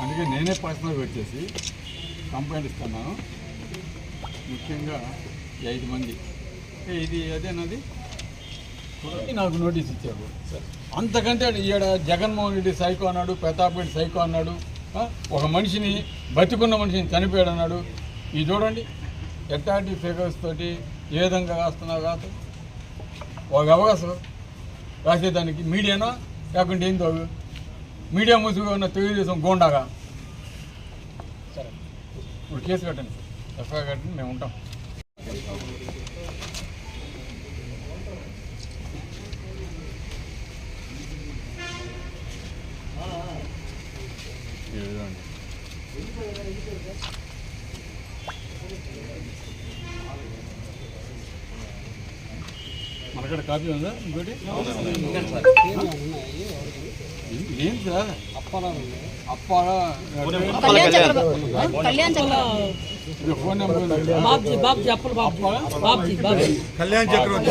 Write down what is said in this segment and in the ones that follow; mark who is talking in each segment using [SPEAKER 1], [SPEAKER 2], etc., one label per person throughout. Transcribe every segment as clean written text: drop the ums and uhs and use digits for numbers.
[SPEAKER 1] అందుకే నేనే పర్సనల్గా వచ్చేసి కంప్లైంట్ ఇస్తున్నాను. ముఖ్యంగా 5 మంది ఇది అదేనది నాకు నోటీస్ ఇచ్చారు. అంతకంటే ఈడ జగన్మోహన్ రెడ్డి సైకో అన్నాడు, ప్రతాప్ రెడ్డి సైకో అన్నాడు, ఒక మనిషిని బతికున్న మనిషిని చనిపోయాడు అన్నాడు. ఇది చూడండి ఎట్లాంటి ఫిగర్స్ తోటి ఏ విధంగా రాస్తున్నారు. కాదు ఒక అవకాశం రాసేదానికి మీడియానా లేకుంటే ఏందో మీడియా ముసుగుగా ఉన్న తెలుగుదేశం గోండాగా. సరే ఇప్పుడు కేసు కట్టండి సార్, ఎఫ్ఐఆర్ కట్టండి, మేము ఉంటాం. మనకడ కాపీ ఉందా ఇంకోటి? ఏం సార్ ఫోన్ నెంబర్ కళ్యాణ్ చక్రవర్తి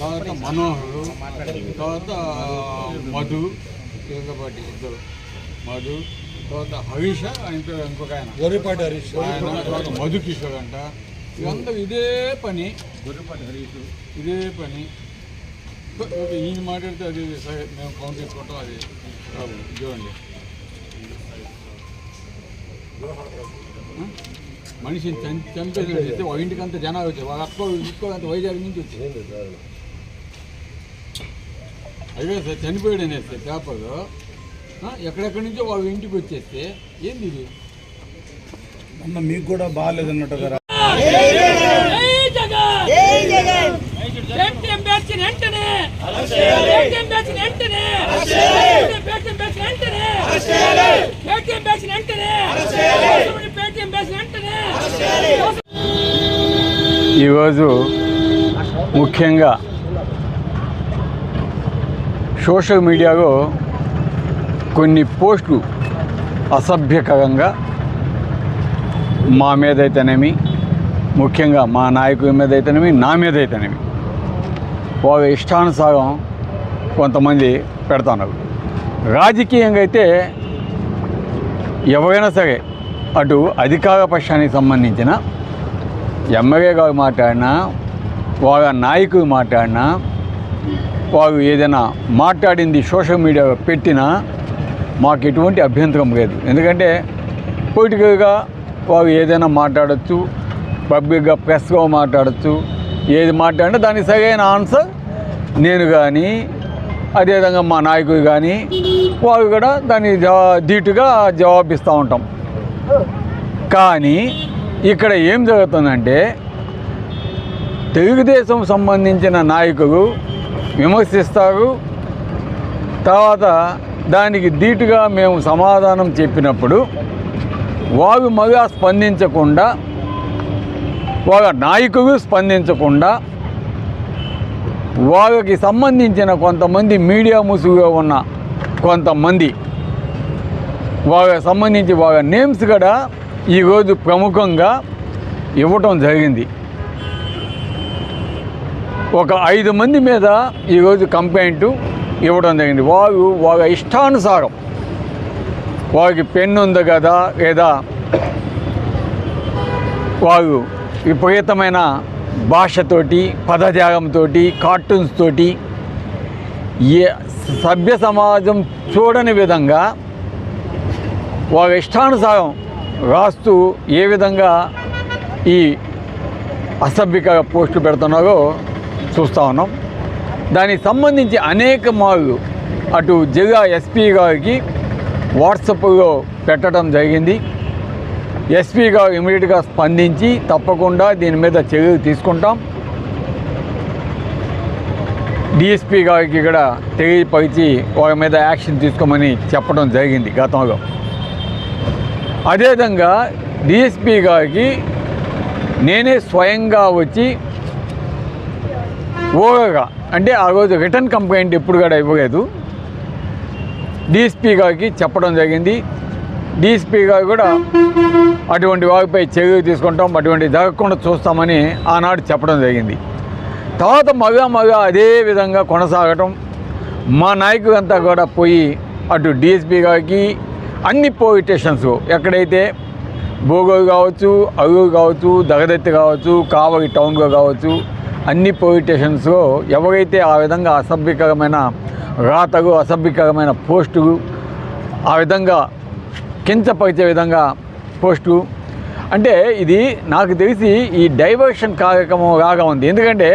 [SPEAKER 1] తర్వాత మనోహరు, తర్వాత మధు, ఇద్దరు మధు, తర్వాత హరీష్ ఇంకొక ఆయన గొర్రెపాటి హరీష్, తర్వాత మధు కిషోర్ అంట. ఇదంతా ఇదే పని, గొర్రెపాటి హరీష్ ఇదే పని. ఈయన మాట్లాడితే అది సరే మేము కౌంట్ చేసుకుంటాం. అది చూడండి మనిషిని చంపేసి వాళ్ళ ఇంటికంతా జనాలు వచ్చారు. వాళ్ళ అక్క వైజాగ్ నుంచి వచ్చి అదే సార్ చనిపోయాడు అనేస్తే పేపర్ ఎక్కడెక్కడి నుంచో వాళ్ళ ఇంటికి వచ్చేస్తే ఏంది ఇది?
[SPEAKER 2] అన్న మీకు కూడా బాగాలేదన్నట్టు కదా.
[SPEAKER 1] ఈరోజు ముఖ్యంగా సోషల్ మీడియాలో కొన్ని పోస్టులు అసభ్యకరంగా మా మీద అయితేనేమి, ముఖ్యంగా మా నాయకుడి మీద అయితేనేమి, నా మీద అయితేనేమి వాళ్ళ ఇష్టానుసారం కొంతమంది పెడుతున్నారు. రాజకీయంగా అయితే ఎవరైనా సరే అటు అధికార పక్షానికి సంబంధించిన ఎమ్మెల్యే గారు మాట్లాడినా, వాళ్ళ నాయకులు మాట్లాడినా, వారు ఏదైనా మాట్లాడింది సోషల్ మీడియాలో పెట్టినా మాకు ఎటువంటి అభ్యంతరం లేదు. ఎందుకంటే పొలిటికల్గా వారు ఏదైనా మాట్లాడచ్చు, పబ్లిక్గా ప్రెస్గా మాట్లాడచ్చు. ఏది మాట్లాడినా దానికి సరైన ఆన్సర్ నేను కానీ, అదేవిధంగా మా నాయకులు కానీ వారు కూడా దాన్ని ధీటుగా జవాబిస్తూ ఉంటాం. కానీ ఇక్కడ ఏం జరుగుతుందంటే తెలుగుదేశం సంబంధించిన నాయకులు విమర్శిస్తారు, తర్వాత దానికి ధీటుగా మేము సమాధానం చెప్పినప్పుడు వారు మగా స్పందించకుండా, వాళ్ళ నాయకులు స్పందించకుండా, వాళ్ళకి సంబంధించిన కొంతమంది మీడియా ముసుగుగా ఉన్న కొంతమంది వాళ్ళకి సంబంధించి వాళ్ళ నేమ్స్ కూడా ఈరోజు ప్రముఖంగా ఇవ్వటం జరిగింది. ఒక 5 మంది మీద ఈరోజు కంప్లైంట్ ఇవ్వడం జరిగింది. వారు వాళ్ళ ఇష్టానుసారం వారికి పెన్ను ఉంది కదా, లేదా వారు విపరీతమైన భాషతోటి, పదజాలంతో, కార్టూన్స్ తోటి ఏ సభ్య సమాజం చూడని విధంగా వాళ్ళ ఇష్టానుసారం రాస్తూ ఏ విధంగా ఈ అసభ్యక పోస్టులు పెడుతున్నారో చూస్తూ ఉన్నాం. దానికి సంబంధించి అనేక మార్లు అటు జిల్లా ఎస్పీ గారికి వాట్సాప్లో పెట్టడం జరిగింది. ఎస్పీ గారు ఇమీడియట్గా స్పందించి తప్పకుండా దీని మీద చర్యలు తీసుకుంటాం, డిఎస్పీ గారికి కూడా తెలియపరిచి వాళ్ళ మీద యాక్షన్ తీసుకోమని చెప్పడం జరిగింది గతంలో. అదేవిధంగా డిఎస్పీ గారికి నేనే స్వయంగా వచ్చి ఓవగా, అంటే ఆ రోజు రిటర్న్ కంప్లైంట్ ఎప్పుడు కూడా ఇవ్వలేదు, డిఎస్పీ గారికి చెప్పడం జరిగింది.
[SPEAKER 3] డీఎస్పీ గారు కూడా అటువంటి వారిపై చర్యలు తీసుకుంటాం, అటువంటి జరగకుండా చూస్తామని ఆనాడు చెప్పడం జరిగింది. తర్వాత మగ అదే విధంగా కొనసాగటం, మా నాయకులంతా కూడా పోయి అటు డిఎస్పీ గారికి అన్ని పోలీస్ స్టేషన్స్ ఎక్కడైతే భోగోలు కావచ్చు, అల్లూరు కావచ్చు, దగదత్తి కావచ్చు, కావలి టౌన్లో కావచ్చు, అన్ని పోలీస్ స్టేషన్స్లో ఎవరైతే ఆ విధంగా అసభ్యకరమైన రాతలు, అసభ్యకరమైన పోస్టులు, ఆ విధంగా కించపరిచే విధంగా పోస్టు, అంటే ఇది నాకు తెలిసి ఈ డైవర్షన్ కార్యక్రమం లాగా ఉంది. ఎందుకంటే